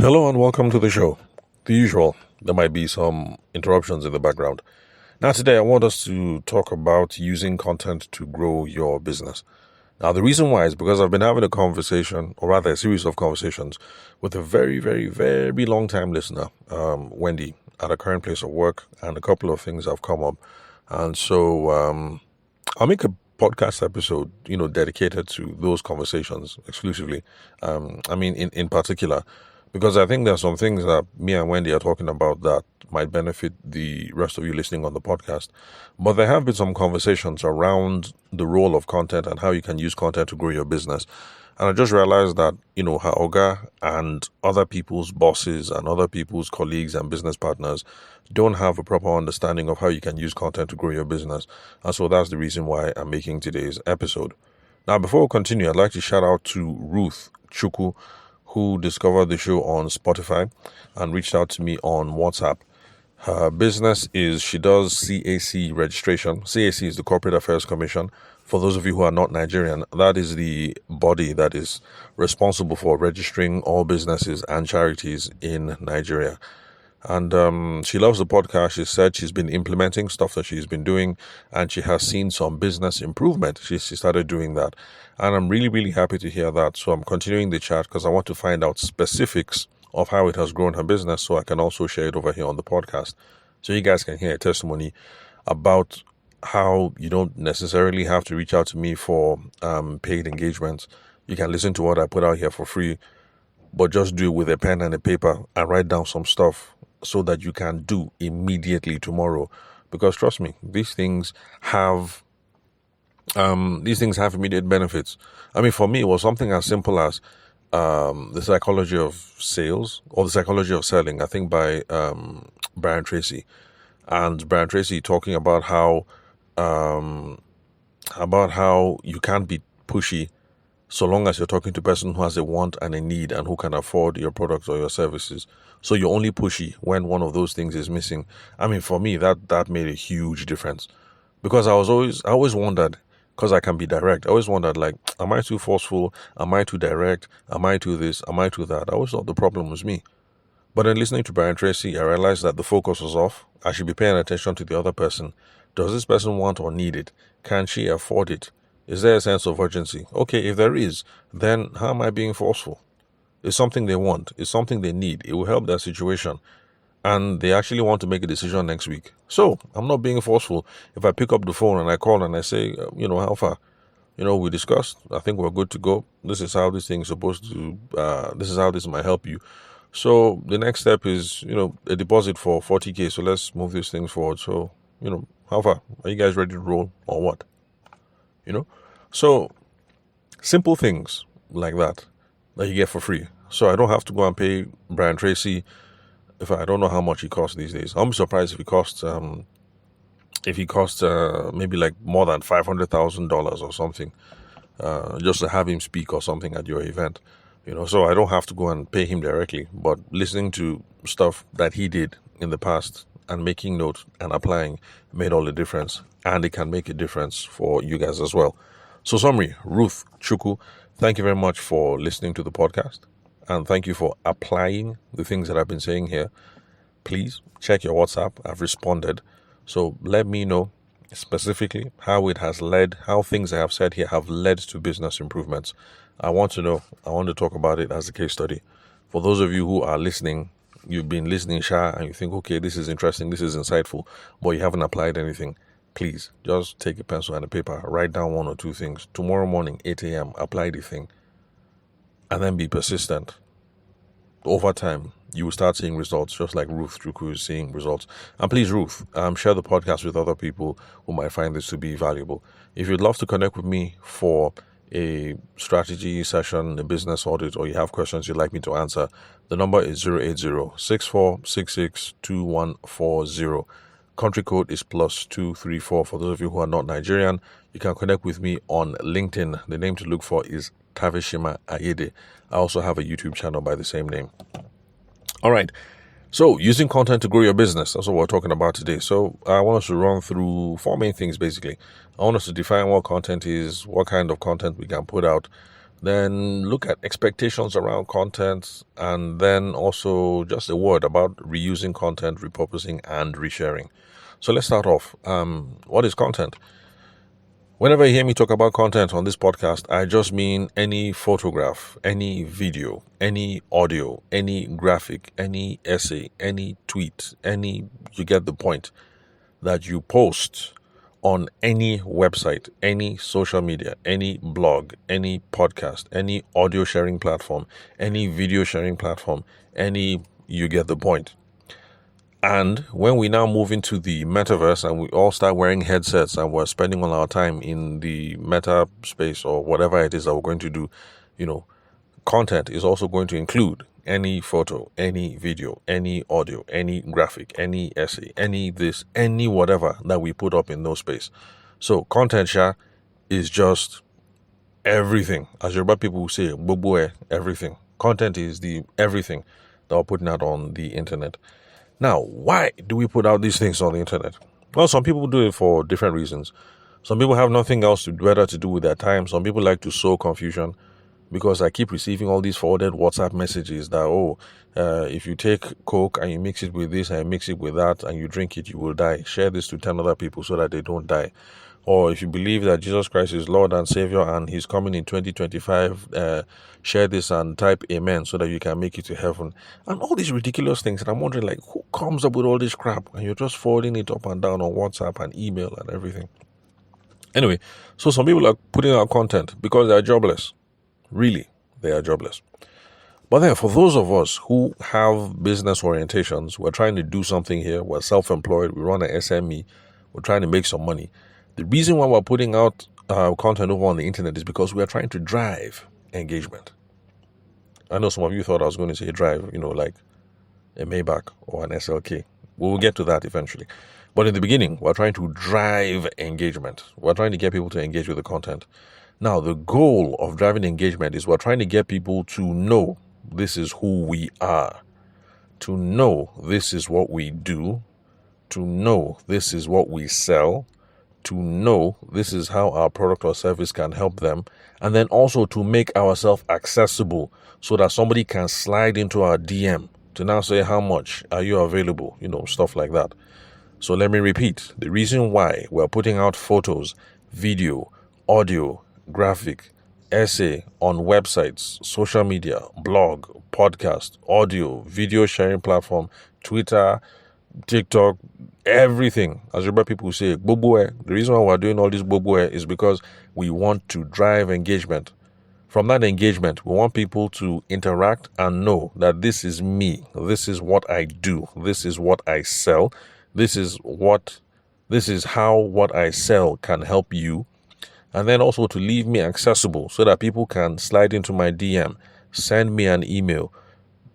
Hello and welcome to the show. The usual, there might be some interruptions in the background. Now, today I want us to talk about using content to grow your business. Now, the reason why is because I've been having a conversation, or rather a series of conversations, with a very, very, very long time listener, Wendy, at a current place of work, and a couple of things have come up. And so I'll make a podcast episode, dedicated to those conversations exclusively. In particular, because I think there are some things that me and Wendy are talking about that might benefit the rest of you listening on the podcast. But there have been some conversations around the role of content and how you can use content to grow your business. And I just realized that, her Oga and other people's bosses and other people's colleagues and business partners don't have a proper understanding of how you can use content to grow your business. And so that's the reason why I'm making today's episode. Now, before we continue, I'd like to shout out to Ruth Chuku, who discovered the show on Spotify and reached out to me on WhatsApp. Her business is she does CAC registration. CAC is the Corporate Affairs Commission. For those of you who are not Nigerian, that is the body that is responsible for registering all businesses and charities in Nigeria. And she loves the podcast. She said she's been implementing stuff that she's been doing, and she has seen some business improvement. She started doing that. And I'm really, really happy to hear that. So I'm continuing the chat because I want to find out specifics of how it has grown her business so I can also share it over here on the podcast. So you guys can hear a testimony about how you don't necessarily have to reach out to me for paid engagements. You can listen to what I put out here for free, but just do it with a pen and a paper and write down some stuff so that you can do immediately tomorrow. Because trust me, these things have immediate benefits. I mean, for me, it was something as simple as the psychology of sales or the psychology of selling, I think by Brian Tracy. And Brian Tracy talking about how you can't be pushy so long as you're talking to a person who has a want and a need and who can afford your products or your services. So you're only pushy when one of those things is missing. I mean, for me, that made a huge difference, because I always wondered, because I can be direct. I always wondered, like, am I too forceful? Am I too direct? Am I too this? Am I too that? I always thought the problem was me. But then listening to Brian Tracy, I realized that the focus was off. I should be paying attention to the other person. Does this person want or need it? Can she afford it? Is there a sense of urgency? Okay, if there is, then how am I being forceful? It's something they want. It's something they need. It will help their situation. And they actually want to make a decision next week. So I'm not being forceful. If I pick up the phone and I call and I say, how far? We discussed. I think we're good to go. This is how this thing is supposed to, this is how this might help you. So the next step is, a deposit for 40K. So let's move these things forward. So, how far? Are you guys ready to roll or what? So simple things like that you get for free. So I don't have to go and pay Brian Tracy. I don't know how much he costs these days. I'm surprised if he costs maybe like more than $500,000 or something, just to have him speak or something at your event. So I don't have to go and pay him directly, but listening to stuff that he did in the past and making notes and applying made all the difference, and it can make a difference for you guys as well. So summary, Ruth Chuku, thank you very much for listening to the podcast, and thank you for applying the things that I've been saying here. Please check your WhatsApp. I've responded. So let me know specifically how things I have said here have led to business improvements. I want to know. I want to talk about it as a case study. For those of you who are listening, you've been listening, and you think, okay, this is interesting, this is insightful, but you haven't applied anything. Please, just take a pencil and a paper, write down one or two things. Tomorrow morning, 8 a.m., apply the thing, and then be persistent. Over time, you will start seeing results, just like Ruth Chuku is seeing results. And please, Ruth, share the podcast with other people who might find this to be valuable. If you'd love to connect with me for a strategy session, a business audit, or you have questions you'd like me to answer, the number is 080-6466-2140. Country code is +234. For those of you who are not Nigerian, you can connect with me on LinkedIn. The name to look for is Tavishima Ayede. I also have a YouTube channel by the same name. All right. So using content to grow your business, that's what we're talking about today. So I want us to run through 4 main things, basically. I want us to define what content is, what kind of content we can put out, Then look at expectations around content, and then also just a word about reusing content, repurposing, and resharing. So let's start off. What is content? Whenever you hear me talk about content on this podcast, I just mean any photograph, any video, any audio, any graphic, any essay, any tweet, you get the point, that you post on any website, any social media, any blog, any podcast, any audio sharing platform, any video sharing platform, you get the point. And when we now move into the metaverse and we all start wearing headsets and we're spending all our time in the meta space or whatever it is that we're going to do, content is also going to include any photo, any video, any audio, any graphic, any essay, any this, any whatever that we put up in those space. So content is just everything. As Yoruba people will say, "Gbogbo everything." Content is the everything that we're putting out on the internet. Now, why do we put out these things on the internet? Well, some people do it for different reasons. Some people have nothing else better to do with their time. Some people like to sow confusion, because I keep receiving all these forwarded WhatsApp messages that, if you take Coke and you mix it with this and you mix it with that and you drink it, you will die. Share this to 10 other people so that they don't die. Or if you believe that Jesus Christ is Lord and Savior and He's coming in 2025, share this and type Amen so that you can make it to heaven. And all these ridiculous things. And I'm wondering, who comes up with all this crap? And you're just forwarding it up and down on WhatsApp and email and everything. Anyway, so some people are putting out content because they're jobless. Really, they are jobless. But then for those of us who have business orientations, we're trying to do something here, we're self-employed, we run an SME, we're trying to make some money. The reason why we're putting out content over on the internet is because we are trying to drive engagement. I know some of you thought I was going to say drive, like a Maybach or an SLK. We'll get to that eventually. But in the beginning, we're trying to drive engagement. We're trying to get people to engage with the content. Now, the goal of driving engagement is we're trying to get people to know this is who we are, to know this is what we do, to know this is what we sell, to know this is how our product or service can help them, and then also to make ourselves accessible so that somebody can slide into our DM to now say, how much are you available, stuff like that. So let me repeat, the reason why we're putting out photos, video, audio, graphic, essay on websites, social media, blog, podcast, audio, video sharing platform, Twitter, TikTok, everything. As Yoruba people say, "Gbogbo." The reason why we're doing all this "gbogbo" is because we want to drive engagement. From that engagement, we want people to interact and know that this is me, this is what I do, this is what I sell, this is how what I sell can help you. And then also to leave me accessible so that people can slide into my DM, send me an email,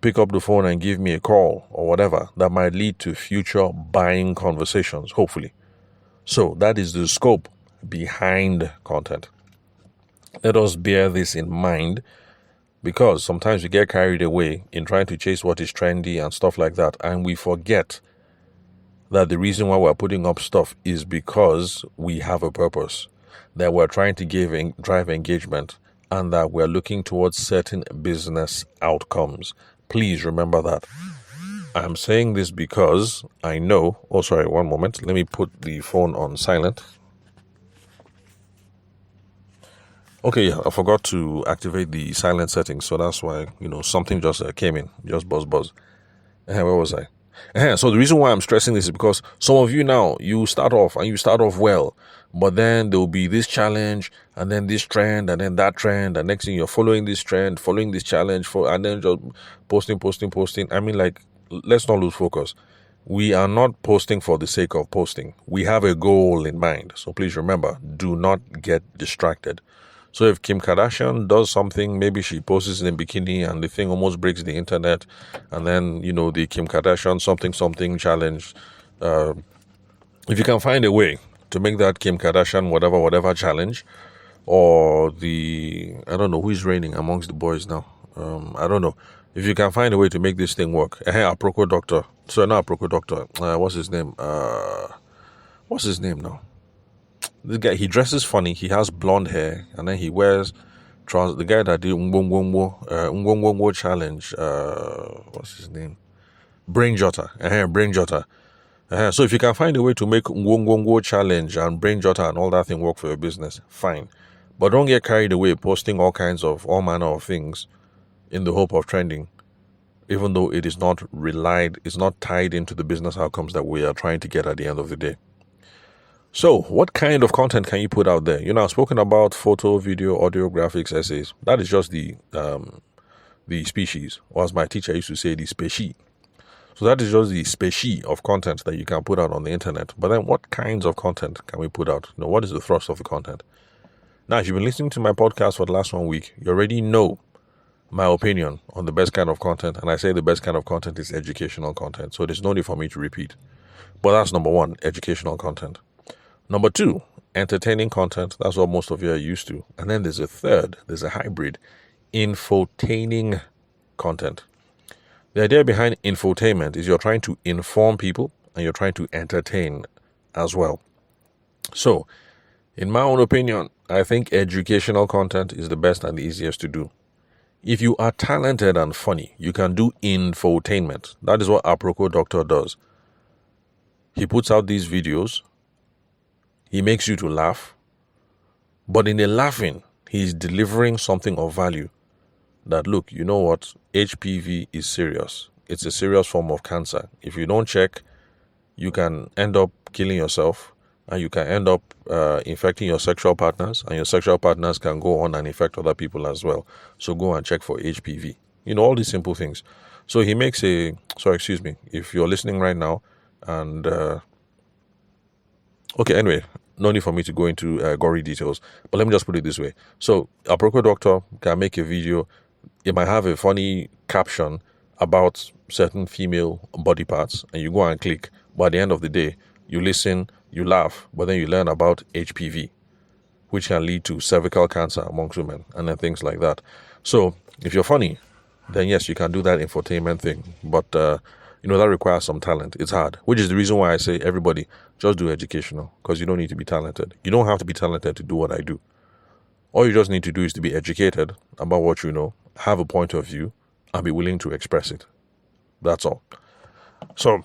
pick up the phone and give me a call or whatever that might lead to future buying conversations, hopefully. So that is the scope behind content. Let us bear this in mind, because sometimes we get carried away in trying to chase what is trendy and stuff like that, and we forget that the reason why we're putting up stuff is because we have a purpose, that we're trying to drive engagement, and that we're looking towards certain business outcomes. Please remember that. I'm saying this because I know... Oh, sorry, one moment. Let me put the phone on silent. Okay, yeah, I forgot to activate the silent settings, so that's why, something just came in, just buzz. Where was I? So the reason why I'm stressing this is because some of you now, you start off well, but then there will be this challenge, and then this trend, and then that trend, and next thing you're following this trend, following this challenge, and then just posting. I mean, let's not lose focus. We are not posting for the sake of posting. We have a goal in mind. So please remember, do not get distracted. So if Kim Kardashian does something, maybe she poses in a bikini and the thing almost breaks the internet, and then, the Kim Kardashian something challenge, if you can find a way to make that Kim Kardashian whatever challenge, or I don't know who is reigning amongst the boys now. I don't know. If you can find a way to make this thing work. Aproko Doctor. So not Aproko Doctor. What's his name? What's his name now? This guy, he dresses funny. He has blonde hair, and then he wears the guy that did Ngwongwo challenge, what's his name? Brain Jotter. Brain Jotter. So if you can find a way to make Ngwongwo challenge and Brain Jotter and all that thing work for your business, fine. But don't get carried away posting all manner of things in the hope of trending, even though it is not tied into the business outcomes that we are trying to get at the end of the day. So what kind of content can you put out there? I've spoken about photo, video, audio, graphics, essays. That is just the species, or as my teacher used to say, the species. So that is just the species of content that you can put out on the internet. But then what kinds of content can we put out? What is the thrust of the content? Now, if you've been listening to my podcast for the last 1 week, you already know my opinion on the best kind of content. And I say the best kind of content is educational content. So there's no need for me to repeat. But that's number one, educational content. Number two, entertaining content. That's what most of you are used to. And then there's a hybrid, infotaining content. The idea behind infotainment is you're trying to inform people and you're trying to entertain as well. So, in my own opinion, I think educational content is the best and the easiest to do. If you are talented and funny, you can do infotainment. That is what Aproko Doctor does. He puts out these videos. He makes you to laugh. But in the laughing, he's delivering something of value. That, look, you know what? HPV is serious. It's a serious form of cancer. If you don't check, you can end up killing yourself. And you can end up infecting your sexual partners. And your sexual partners can go on and infect other people as well. So go and check for HPV. All these simple things. So he makes if you're listening right now and... okay, anyway, no need for me to go into gory details, but let me just put it this way. So, a Aproko Doctor can make a video. It might have a funny caption about certain female body parts, and you go and click. But at the end of the day, you listen, you laugh, but then you learn about HPV, which can lead to cervical cancer amongst women, and then things like that. So, if you're funny, then yes, you can do that infotainment thing. But that requires some talent. It's hard, which is the reason why I say everybody just do educational, because you don't need to be talented. You don't have to be talented to do what I do. All you just need to do is to be educated about what you know, have a point of view, and be willing to express it. That's all. So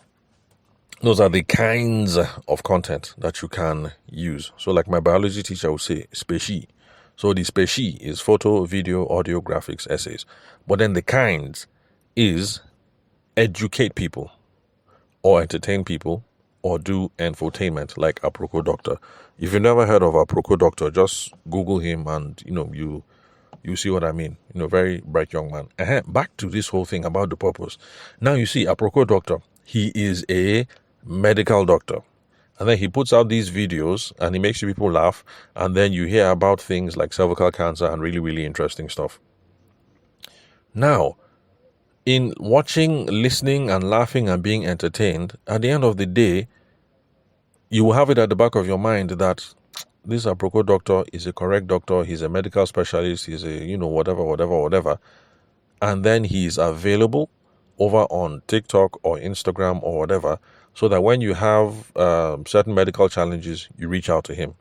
those are the kinds of content that you can use. So like my biology teacher would say, species. So the species is photo, video, audio, graphics, essays. But then the kinds is educate people or entertain people or do infotainment like Aproko Doctor. If you've never heard of Aproko Doctor, just Google him and you see what I mean. Very bright young man. Back to this whole thing about the purpose. Now you see Aproko Doctor, he is a medical doctor. And then he puts out these videos and he makes people laugh, and then you hear about things like cervical cancer and really, really interesting stuff. Now, in watching, listening, and laughing and being entertained, at the end of the day, you will have it at the back of your mind that this Aproko Doctor is a correct doctor, he's a medical specialist, he's a, whatever. And then he's available over on TikTok or Instagram or whatever, so that when you have certain medical challenges, you reach out to him.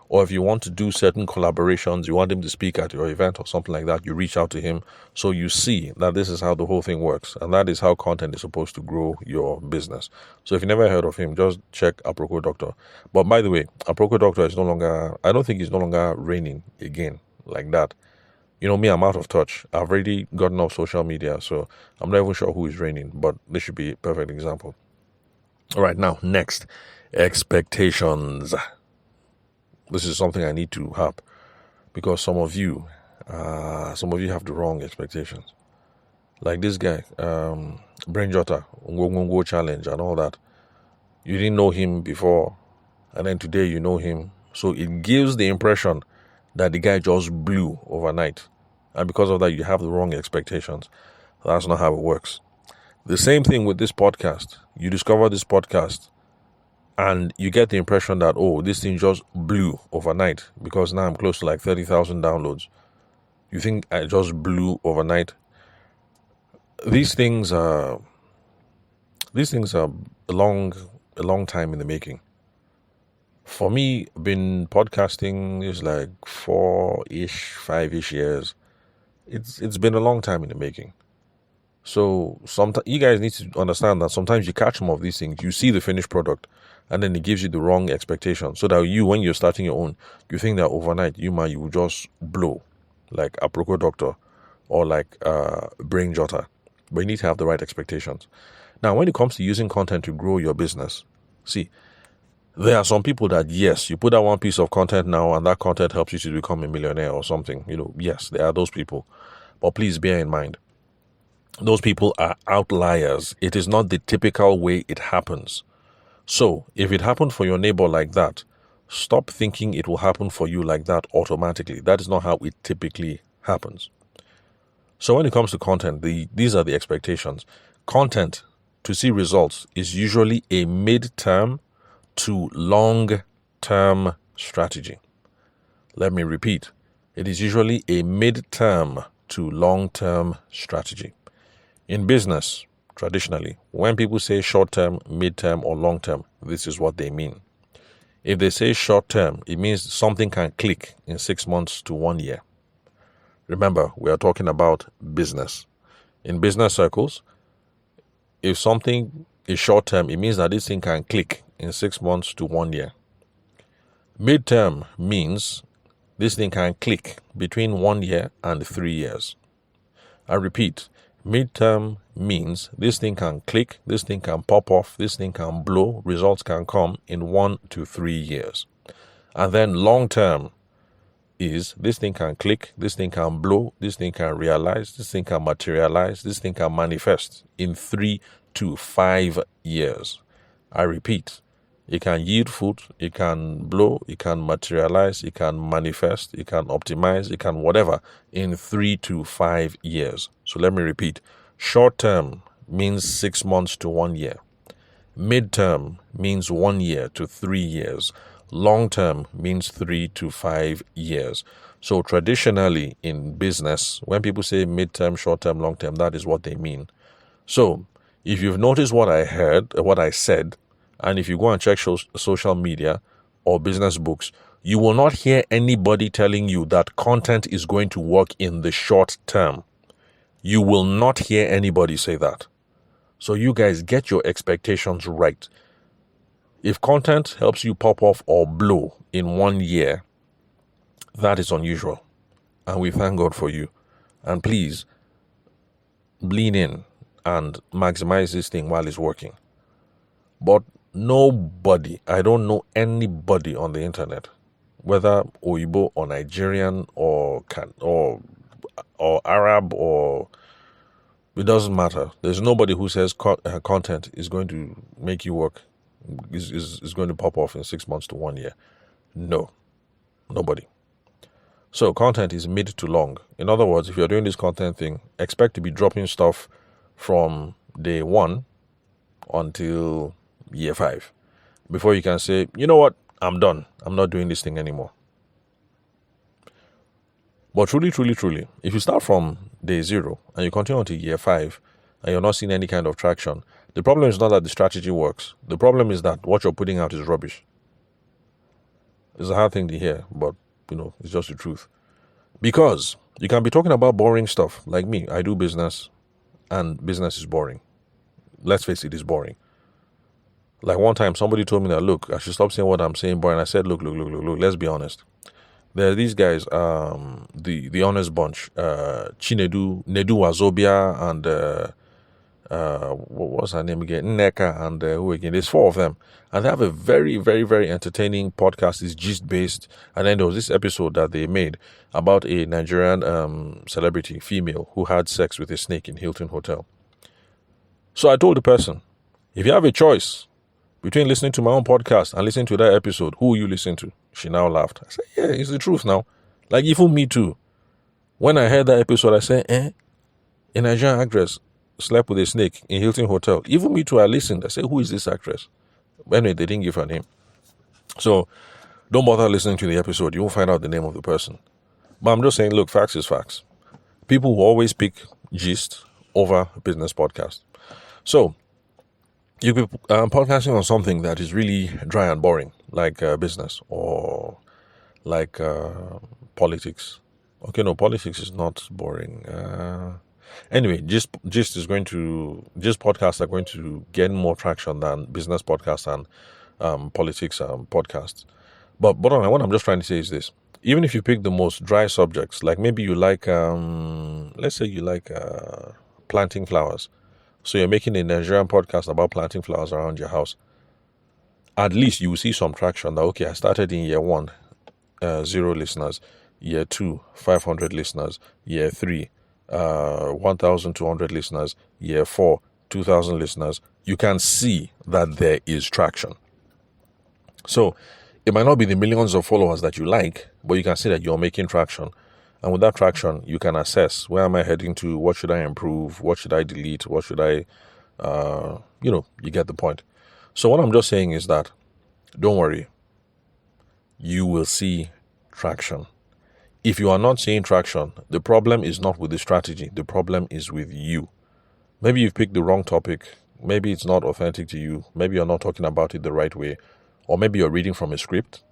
Or if you want to do certain collaborations, you want him to speak at your event or something like that, you reach out to him. So you see that this is how the whole thing works. And that is how content is supposed to grow your business. So if you never heard of him, just check Aproko Doctor. But by the way, Aproko Doctor is I don't think he's no longer reigning again like that. Me, I'm out of touch. I've already gotten off social media, so I'm not even sure who is reigning, but this should be a perfect example. All right, now, next, expectations. This is something I need to have, because some of you have the wrong expectations. Like this guy, Brain Jotter, Ngwongwo challenge and all that. You didn't know him before, and then today you know him. So it gives the impression that the guy just blew overnight. And because of that, you have the wrong expectations. That's not how it works. The same thing with this podcast. You discover this podcast and you get the impression that, this thing just blew overnight because now I'm close to like 30,000 downloads. You think I just blew overnight? These things are a long time in the making. For me, been podcasting is like 4-ish, 5-ish years. It's been a long time in the making. So sometimes you guys need to understand that sometimes you catch some of these things, you see the finished product, and then it gives you the wrong expectation. So that you, when you're starting your own, you think that overnight you will just blow, like a Proco Doctor or like Brain Jotter. But you need to have the right expectations. Now, when it comes to using content to grow your business, see, there are some people that, yes, you put out one piece of content now and that content helps you to become a millionaire or something. Yes, there are those people. But please bear in mind, those people are outliers. It is not the typical way it happens. So, if it happened for your neighbor like that, stop thinking it will happen for you like that automatically. That is not how it typically happens. So when it comes to content, these are the expectations. Content to see results is usually a mid-term to long-term strategy. Let me repeat. It is usually a mid-term to long-term strategy. In business, traditionally, when people say short-term, mid-term, or long-term, this is what they mean. If they say short-term, it means something can click in 6 months to 1 year. Remember, we are talking about business. In business circles, if something is short-term, it means that this thing can click in 6 months to 1 year. Mid-term means this thing can click between 1 year and 3 years. I repeat, mid-term means this thing can click, this thing can pop off, this thing can blow, results can come in 1 to 3 years. And then long-term is this thing can click, this thing can blow, this thing can realize, this thing can materialize, this thing can manifest in 3 to 5 years. I repeat, it can yield fruit, it can blow, it can materialize, it can manifest, it can optimize, it can whatever in 3 to 5 years. So let me repeat. Short term means 6 months to 1 year. Mid-term means 1 year to 3 years. Long term means 3 to 5 years. So traditionally in business, when people say mid-term, short-term, long-term, that is what they mean. So if you've noticed what I said, and if you go and check social media or business books, you will not hear anybody telling you that content is going to work in the short term. You will not hear anybody say that. So you guys get your expectations right. If content helps you pop off or blow in 1 year, that is unusual. And we thank God for you. And please, lean in and maximize this thing while it's working. But I don't know anybody on the internet, whether Oyibo or Nigerian or Arab or it doesn't matter. There's nobody who says content is going to make you work, is going to pop off in 6 months to 1 year. No, nobody. So content is mid to long. In other words, if you're doing this content thing, expect to be dropping stuff from day 1 until year 5 before you can say, you know what, I'm done. I'm not doing this thing anymore. But truly, if you start from day 0 and you continue until year 5 and you're not seeing any kind of traction, the problem is not that the strategy works. The problem is that what you're putting out is rubbish. It's a hard thing to hear, but it's just the truth. Because you can be talking about boring stuff. Like me, I do business and business is boring. Let's face it, it's boring. Like one time somebody told me that, look, I should stop saying what I'm saying, boring. I said, look, let's be honest. There are these guys, the honest bunch, Chinedu, Nedu Wazobia, and what was her name again? Nneka, and who again? There's 4 of them. And they have a very, very, very entertaining podcast. It's gist-based. And then there was this episode that they made about a Nigerian celebrity, female, who had sex with a snake in Hilton Hotel. So I told the person, if you have a choice between listening to my own podcast and listening to that episode, who will you listen to? She now laughed. I said, yeah, it's the truth now. Like, even me too. When I heard that episode, I said, a Nigerian actress slept with a snake in Hilton Hotel. Even me too, I listened. I said, who is this actress? Anyway, they didn't give her name. So, don't bother listening to the episode. You won't find out the name of the person. But I'm just saying, look, facts is facts. People will always pick gist over business podcast. So, you could be podcasting on something that is really dry and boring. like business or like politics. Okay, no, politics is not boring. Anyway, gist podcasts are going to gain more traction than business podcasts and politics podcasts. But bottom line, what I'm just trying to say is this: even if you pick the most dry subjects, like maybe you like, let's say you like planting flowers, so you're making a Nigerian podcast about planting flowers around your house. At least you will see some traction. That okay, I started in year 1, 0 listeners. Year 2, 500 listeners. Year 3, 1,200 listeners. Year 4, 2,000 listeners. You can see that there is traction. So it might not be the millions of followers that you like, but you can see that you're making traction. And with that traction, you can assess, where am I heading to? What should I improve? What should I delete? What should I, you get the point. So what I'm just saying is that, don't worry, you will see traction. If you are not seeing traction, the problem is not with the strategy. The problem is with you. Maybe you've picked the wrong topic. Maybe it's not authentic to you. Maybe you're not talking about it the right way. Or maybe you're reading from a script.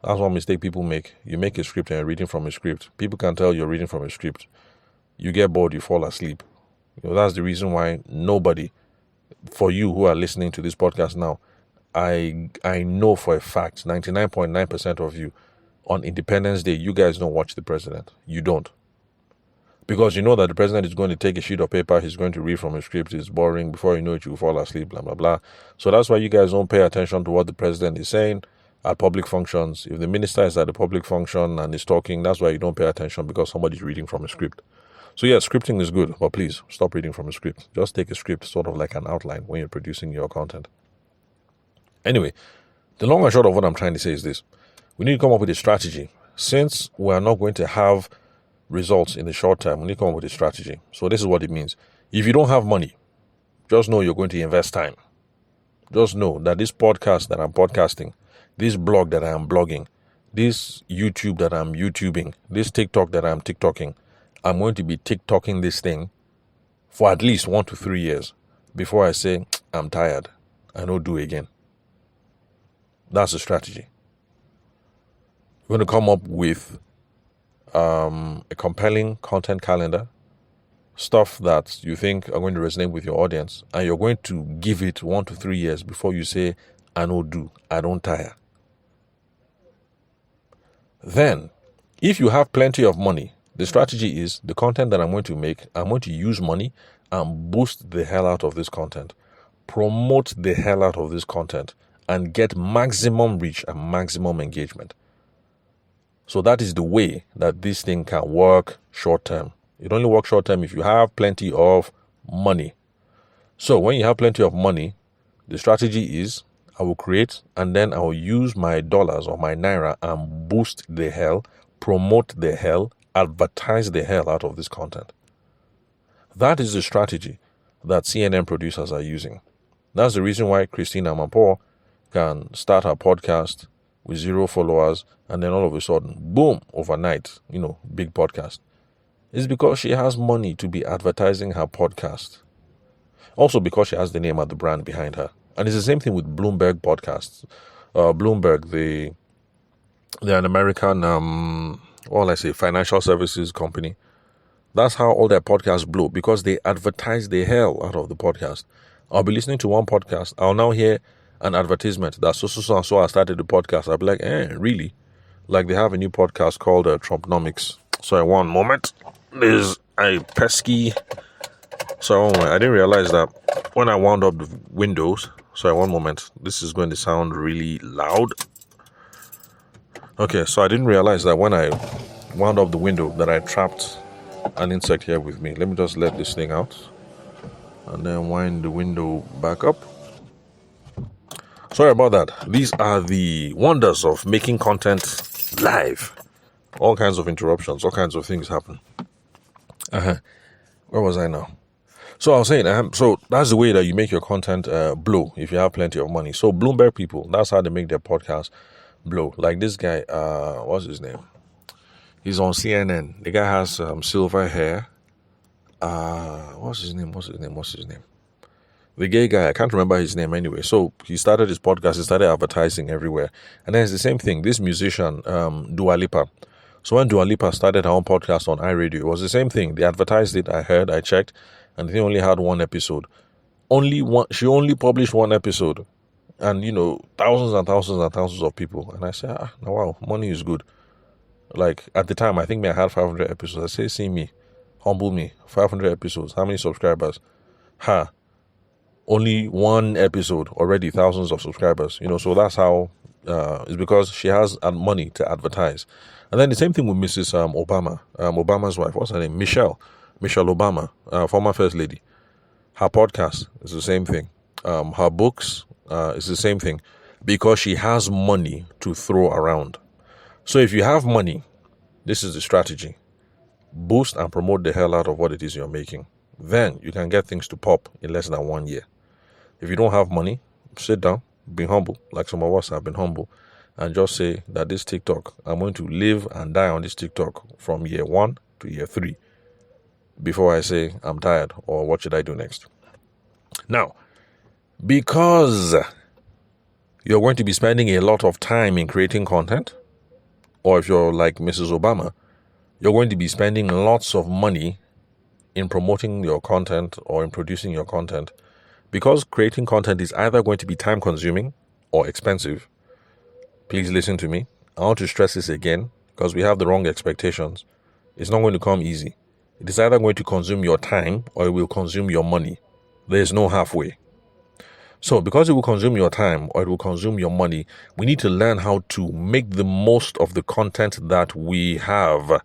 That's one mistake people make. You make a script and you're reading from a script. People can tell you're reading from a script. You get bored, you fall asleep. That's the reason why nobody, for you who are listening to this podcast now, I know for a fact, 99.9% of you, on Independence Day, you guys don't watch the president. You don't. Because you know that the president is going to take a sheet of paper, he's going to read from a script, it's boring, before you know it, you fall asleep, blah, blah, blah. So that's why you guys don't pay attention to what the president is saying at public functions. If the minister is at a public function and is talking, that's why you don't pay attention, because somebody's reading from a script. So yeah, scripting is good, but please stop reading from a script. Just take a script, sort of like an outline when you're producing your content. Anyway, the long and short of what I'm trying to say is this. We need to come up with a strategy. Since we are not going to have results in the short term, we need to come up with a strategy. So this is what it means. If you don't have money, just know you're going to invest time. Just know that this podcast that I'm podcasting, this blog that I'm blogging, this YouTube that I'm YouTubing, this TikTok that I'm TikToking, I'm going to be TikToking this thing for at least 1 to 3 years before I say, I'm tired, I don't do it again. That's the strategy. We're going to come up with a compelling content calendar, stuff that you think are going to resonate with your audience, and you're going to give it 1 to 3 years before you say, I don't tire. Then, if you have plenty of money, the strategy is the content that I'm going to make, I'm going to use money and boost the hell out of this content, promote the hell out of this content, and get maximum reach and maximum engagement. So that is the way that this thing can work short term. It only works short term if you have plenty of money. So when you have plenty of money, the strategy is I will create and then I will use my dollars or my naira and boost the hell, promote the hell, advertise the hell out of this content. That is the strategy that CNN producers are using. That's the reason why Christina Mampor can start her podcast with 0 followers and then all of a sudden, boom, overnight, big podcast. It's because she has money to be advertising her podcast. Also because she has the name of the brand behind her. And it's the same thing with Bloomberg podcasts. Bloomberg, they're an American, financial services company. That's how all their podcasts blow, because they advertise the hell out of the podcast. I'll be listening to one podcast. I'll now hear an advertisement that so and so I started the podcast. I'll be like, really? Like they have a new podcast called Trumpnomics. Sorry, one moment. There's a pesky... Sorry, one moment. I didn't realize that when I wound up the windows... Sorry, one moment. This is going to sound really loud. Okay, so I didn't realize that when I wound up the window that I trapped an insect here with me. Let me just let this thing out. And then wind the window back up. Sorry about that. These are the wonders of making content live. All kinds of interruptions, all kinds of things happen. Where was I now? So I was saying, so that's the way that you make your content blow if you have plenty of money. So Bloomberg people, that's how they make their podcast blow. Like this guy, what's his name? He's on CNN. The guy has silver hair. What's his name? The gay guy, I can't remember his name anyway. So he started his podcast, he started advertising everywhere. And then it's the same thing. This musician, Dua Lipa. So when Dua Lipa started her own podcast on iRadio, it was the same thing. They advertised it, I heard, I checked, and they only had one episode. She only published one episode. And, thousands and thousands and thousands of people. And I said, wow, money is good. Like, at the time, I think I had 500 episodes. I say, see me, humble me, 500 episodes. How many subscribers? Only one episode, already thousands of subscribers. So that's how, it's because she has money to advertise. And then the same thing with Mrs. Obama, Obama's wife. What's her name? Michelle Obama, former first lady. Her podcast is the same thing. Her books is the same thing, because she has money to throw around. So if you have money, this is the strategy. Boost and promote the hell out of what it is you're making. Then you can get things to pop in less than 1 year. If you don't have money, sit down, be humble, like some of us have been humble, and just say that this TikTok, I'm going to live and die on this TikTok from year 1 to year 3 before I say I'm tired or what should I do next. Now, because you're going to be spending a lot of time in creating content, or if you're like Mrs. Obama, you're going to be spending lots of money in promoting your content or in producing your content, because creating content is either going to be time consuming or expensive. Please listen to me. I want to stress this again, because we have the wrong expectations. It's not going to come easy. It is either going to consume your time or it will consume your money. There is no halfway. So because it will consume your time or it will consume your money, we need to learn how to make the most of the content that we have.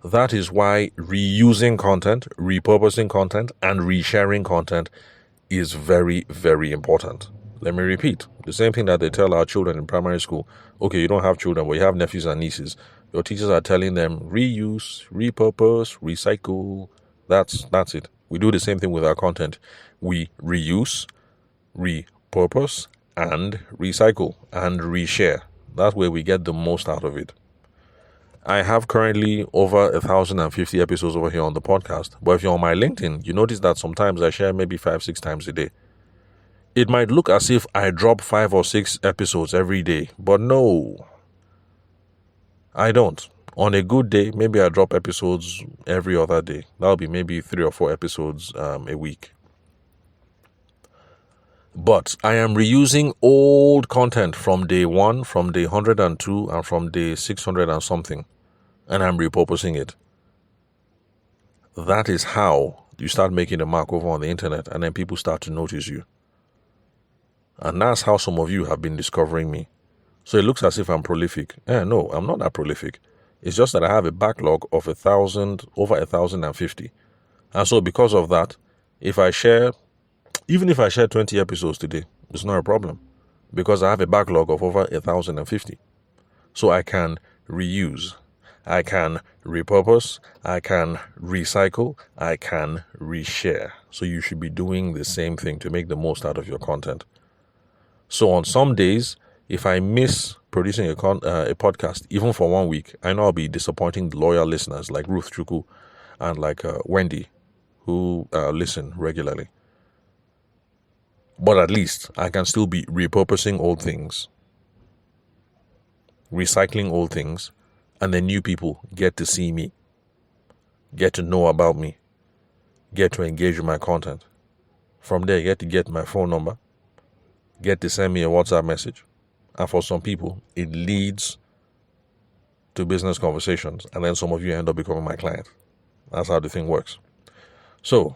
That is why reusing content, repurposing content, and resharing content is very, very important. Let me repeat. The same thing that they tell our children in primary school. Okay, you don't have children, but you have nephews and nieces. Your teachers are telling them reuse, repurpose, recycle. That's it. We do the same thing with our content. We reuse, repurpose, and recycle and reshare. That's where we get the most out of it. I have currently over 1,050 episodes over here on the podcast. But if you're on my LinkedIn, you notice that sometimes I share maybe 5-6 times a day. It might look as if I drop 5 or 6 episodes every day, but no, I don't. On a good day, maybe I drop episodes every other day. That'll be maybe 3 or 4 episodes a week. But I am reusing old content from day 1, from day 102, and from day 600 and something, and I'm repurposing it. That is how you start making a mark over on the internet, and then people start to notice you. And that's how some of you have been discovering me. So it looks as if I'm prolific. No, I'm not that prolific. It's just that I have a backlog of over 1,050. And so because of that, even if I share 20 episodes today, it's not a problem, because I have a backlog of over 1,050. So I can reuse, I can repurpose, I can recycle, I can reshare. So you should be doing the same thing to make the most out of your content. So on some days, if I miss producing a podcast, even for 1 week, I know I'll be disappointing the loyal listeners like Ruth Chuku and like Wendy, who listen regularly. But at least I can still be repurposing old things, recycling old things, and then new people get to see me, get to know about me, get to engage with my content. From there, you get my phone number, get to send me a WhatsApp message. And for some people, it leads to business conversations. And then some of you end up becoming my client. That's how the thing works. So,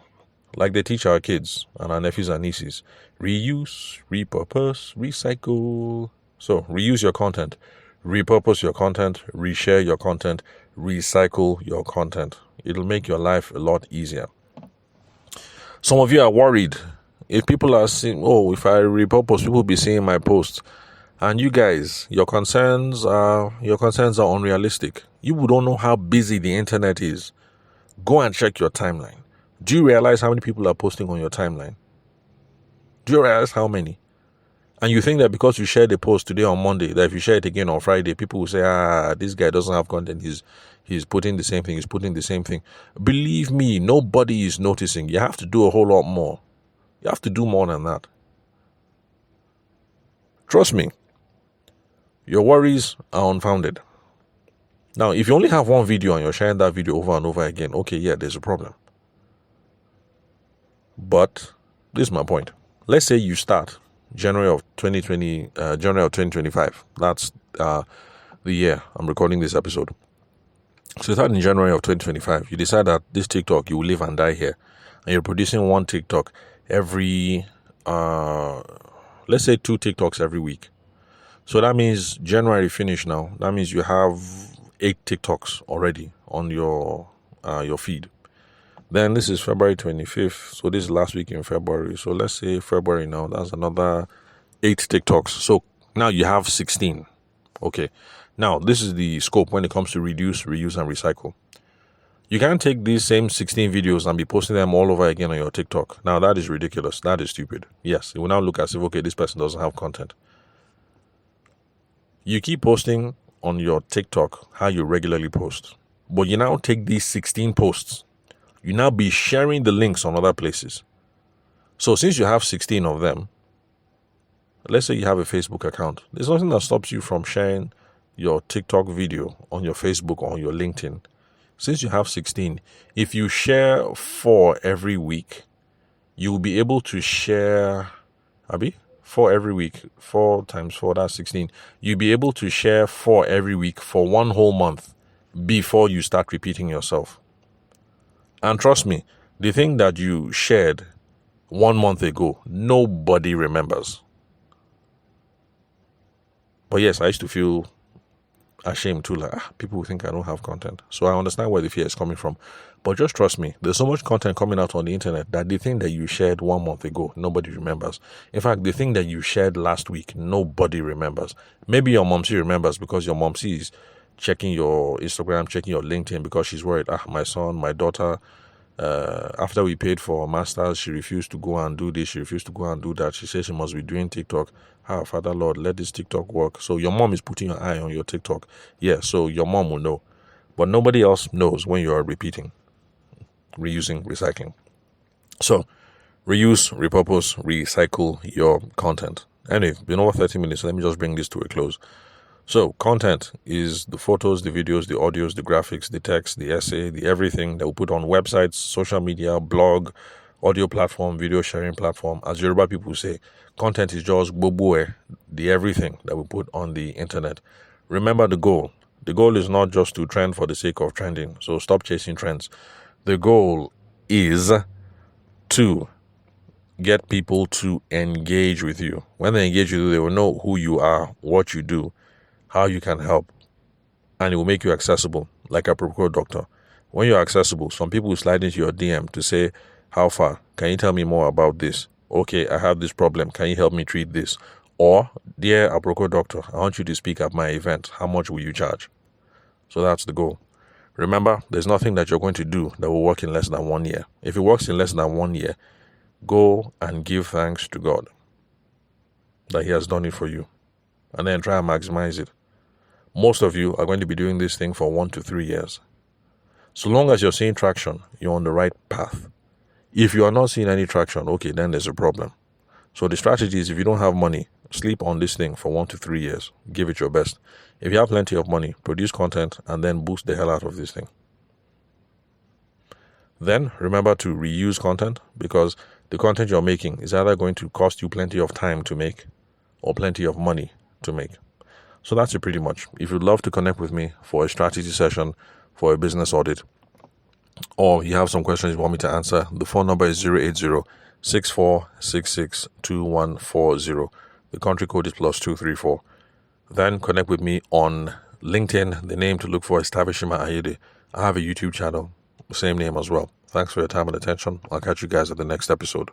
like they teach our kids and our nephews and nieces, reuse, repurpose, recycle. So, reuse your content, repurpose your content, reshare your content, recycle your content. It'll make your life a lot easier. Some of you are worried. If people are saying, if I repurpose, people will be seeing my posts. And you guys, your concerns are unrealistic. You don't know how busy the internet is. Go and check your timeline. Do you realize how many people are posting on your timeline? Do you realize how many? And you think that because you shared a post today on Monday, that if you share it again on Friday, people will say, this guy doesn't have content. He's putting the same thing. Believe me, nobody is noticing. You have to do a whole lot more. You have to do more than that. Trust me, your worries are unfounded. Now, if you only have one video and you're sharing that video over and over again, okay, yeah, there's a problem. But this is my point. Let's say you start January of 2025. That's the year I'm recording this episode. So you start in January of 2025. You decide that this TikTok, you will live and die here. And you're producing one TikTok every, let's say 2 TikToks every week. So that means January finish now. That means you have 8 TikToks already on your feed. Then this is February 25th. So this is last week in February. So let's say February now. That's another 8 TikToks. So now you have 16. Okay. Now this is the scope when it comes to reduce, reuse, and recycle. You can't take these same 16 videos and be posting them all over again on your TikTok. Now that is ridiculous. That is stupid. Yes, it will now look as if, okay, this person doesn't have content. You keep posting on your TikTok how you regularly post. But you now take these 16 posts. You now be sharing the links on other places. So since you have 16 of them, let's say you have a Facebook account. There's nothing that stops you from sharing your TikTok video on your Facebook or on your LinkedIn. Since you have 16, if you share 4 every week, you'll be able to share, 4 every week. 4 times 4, that's 16. You'll be able to share 4 every week for 1 whole month before you start repeating yourself. And trust me, the thing that you shared 1 month ago, nobody remembers. But yes, I used to feel ashamed too, like people will think I don't have content. So I understand where the fear is coming from. But just trust me, there's so much content coming out on the internet that the thing that you shared 1 month ago, nobody remembers. In fact, the thing that you shared last week, nobody remembers. Maybe your momsy remembers because your momsy is checking your Instagram, checking your LinkedIn because she's worried, my son, my daughter, after we paid for masters, she refused to go and do this, she refused to go and do that. She says she must be doing TikTok. Father Lord, let this TikTok work. So your mom is putting your eye on your TikTok. Yeah, so your mom will know. But nobody else knows when you are repeating, reusing, recycling. So reuse, repurpose, recycle your content. Anyway, it's been over 30 minutes, so let me just bring this to a close. So content is the photos, the videos, the audios, the graphics, the text, the essay, the everything that we put on websites, social media, blog, audio platform, video sharing platform. As Yoruba people say, content is just gbogbo, the everything that we put on the internet. Remember the goal. The goal is not just to trend for the sake of trending. So stop chasing trends. The goal is to get people to engage with you. When they engage with you, they will know who you are, what you do, how you can help, and it will make you accessible, like a Proprio doctor. When you're accessible, some people will slide into your DM to say, how far? Can you tell me more about this? Okay, I have this problem. Can you help me treat this? Or, dear Proprio doctor, I want you to speak at my event. How much will you charge? So that's the goal. Remember, there's nothing that you're going to do that will work in less than 1 year. If it works in less than 1 year, go and give thanks to God that He has done it for you. And then try and maximize it. Most of you are going to be doing this thing for 1 to 3 years. So long as you're seeing traction, you're on the right path. If you are not seeing any traction, okay, then there's a problem. So the strategy is, if you don't have money, sleep on this thing for 1 to 3 years. Give it your best. If you have plenty of money, produce content and then boost the hell out of this thing. Then remember to reuse content, because the content you're making is either going to cost you plenty of time to make or plenty of money to make. So that's it pretty much. If you'd love to connect with me for a strategy session, for a business audit, or you have some questions you want me to answer, the phone number is 080-6466-2140. The country code is +234. Then connect with me on LinkedIn. The name to look for is Tabishima Ayede. I have a YouTube channel, same name as well. Thanks for your time and attention. I'll catch you guys at the next episode.